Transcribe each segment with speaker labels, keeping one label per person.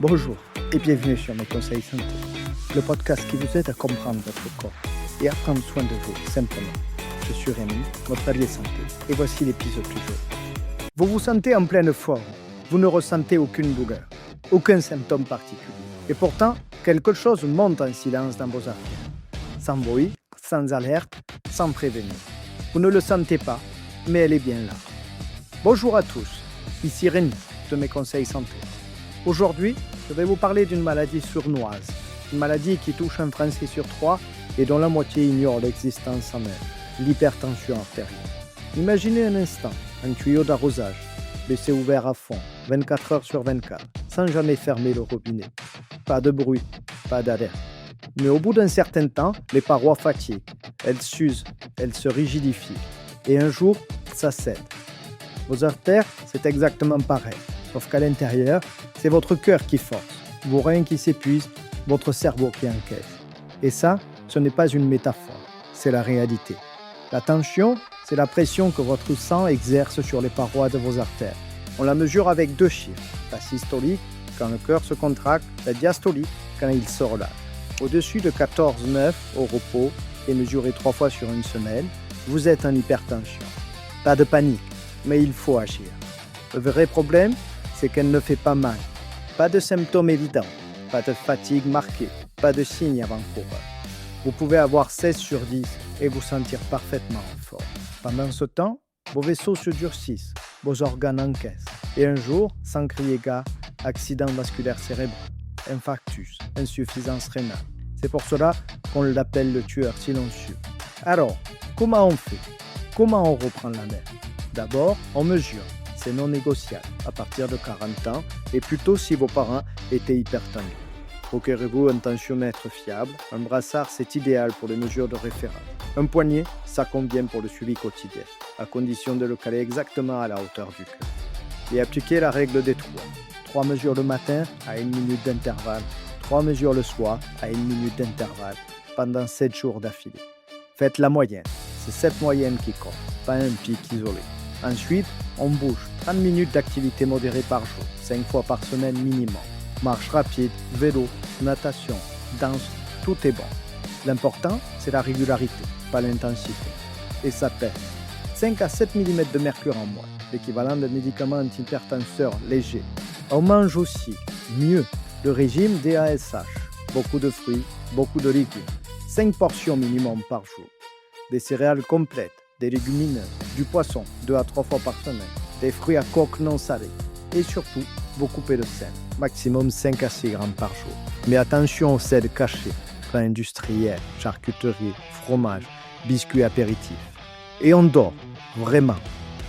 Speaker 1: Bonjour et bienvenue sur Mes Conseils Santé, le podcast qui vous aide à comprendre votre corps et à prendre soin de vous simplement. Je suis Rémi, votre allié santé, et voici l'épisode du jour. Vous vous sentez en pleine forme, vous ne ressentez aucune douleur, aucun symptôme particulier. Et pourtant, quelque chose monte en silence dans vos artères. Sans bruit, sans alerte, sans prévenir. Vous ne le sentez pas, mais elle est bien là. Bonjour à tous, ici Rémi de Mes Conseils Santé. Aujourd'hui, je vais vous parler d'une maladie sournoise, une maladie qui touche un Français sur 3 et dont la moitié ignore l'existence en elle, l'hypertension artérielle. Imaginez un instant un tuyau d'arrosage, laissé ouvert à fond, 24 heures sur 24, sans jamais fermer le robinet. Pas de bruit, pas d'alerte. Mais au bout d'un certain temps, les parois fatiguent, elles s'usent, elles se rigidifient. Et un jour, ça cède. Vos artères, c'est exactement pareil. Sauf qu'à l'intérieur, c'est votre cœur qui force, vos reins qui s'épuisent, votre cerveau qui encaisse. Et ça, ce n'est pas une métaphore, c'est la réalité. La tension, c'est la pression que votre sang exerce sur les parois de vos artères. On la mesure avec 2 chiffres, la systolique, quand le cœur se contracte, la diastolique, quand il se relâche. Au-dessus de 14,9 au repos et mesuré 3 fois sur une semaine, vous êtes en hypertension. Pas de panique, mais il faut agir. Le vrai problème, c'est qu'elle ne fait pas mal. Pas de symptômes évidents, pas de fatigue marquée, pas de signes avant-coureurs. Vous pouvez avoir 16 sur 10 et vous sentir parfaitement en forme. Pendant ce temps, vos vaisseaux se durcissent, vos organes encaissent. Et un jour, sans crier gare, accident vasculaire cérébral, infarctus, insuffisance rénale. C'est pour cela qu'on l'appelle le tueur silencieux. Alors, comment on fait? Comment on reprend la main? D'abord, on mesure. C'est non négociable à partir de 40 ans et plutôt si vos parents étaient hypertendus. Procurez-vous un tensiomètre fiable. Un brassard, c'est idéal pour les mesures de référence. Un poignet, ça convient pour le suivi quotidien, à condition de le caler exactement à la hauteur du cœur. Et appliquez la règle des 3 mesures le matin à 1 minute d'intervalle, 3 mesures le soir à 1 minute d'intervalle pendant 7 jours d'affilée. Faites la moyenne. C'est cette moyenne qui compte, pas un pic isolé. Ensuite, on bouge 30 minutes d'activité modérée par jour, 5 fois par semaine minimum. Marche rapide, vélo, natation, danse, tout est bon. L'important, c'est la régularité, pas l'intensité. Et ça pèse. 5 à 7 mm de mercure en moins, l'équivalent de médicaments antihypertenseurs légers. On mange aussi, mieux, le régime DASH. Beaucoup de fruits, beaucoup de légumes. 5 portions minimum par jour. Des céréales complètes, des légumineuses, du poisson 2 à 3 fois par semaine, des fruits à coque non salés et surtout, vous coupez le sel, maximum 5 à 6 grammes par jour. Mais attention au sel caché, pain industriel, charcuterie, fromage, biscuits apéritifs. Et on dort, vraiment.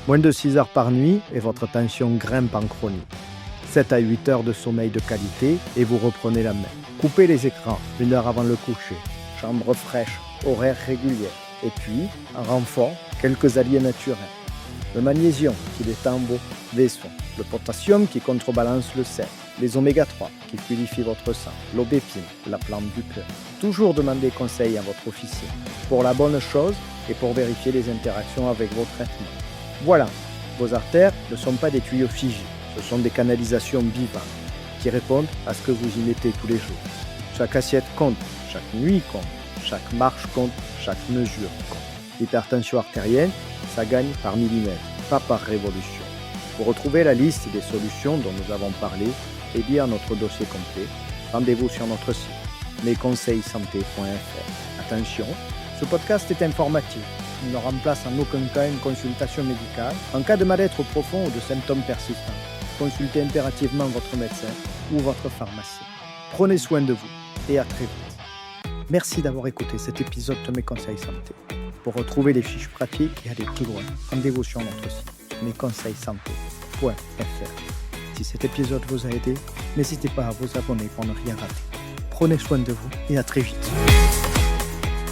Speaker 1: Moins de 6 heures par nuit et votre tension grimpe en chronique. 7 à 8 heures de sommeil de qualité et vous reprenez la main. Coupez les écrans 1 heure avant le coucher. Chambre fraîche, horaire régulier. Et puis, en renfort, quelques alliés naturels. Le magnésium qui détend vos vaisseaux, le potassium qui contrebalance le sel, les oméga 3 qui fluidifient votre sang, l'aubépine, la plante du cœur. Toujours demandez conseil à votre officier pour la bonne chose et pour vérifier les interactions avec vos traitements. Voilà, vos artères ne sont pas des tuyaux figés, ce sont des canalisations vivantes qui répondent à ce que vous y mettez tous les jours. Chaque assiette compte, chaque nuit compte. Chaque marche compte, chaque mesure compte. L'hypertension artérielle, ça gagne par millimètre, pas par révolution. Pour retrouver la liste des solutions dont nous avons parlé et lire notre dossier complet, rendez-vous sur notre site mesconseilssanté.fr. Attention, ce podcast est informatif. Il ne remplace en aucun cas une consultation médicale. En cas de mal-être profond ou de symptômes persistants, consultez impérativement votre médecin ou votre pharmacien. Prenez soin de vous et à très vite. Merci d'avoir écouté cet épisode de Mes Conseils Santé. Pour retrouver les fiches pratiques et aller plus loin, rendez-vous sur notre site mesconseilssanté.fr. Si cet épisode vous a aidé, n'hésitez pas à vous abonner pour ne rien rater. Prenez soin de vous et à très vite.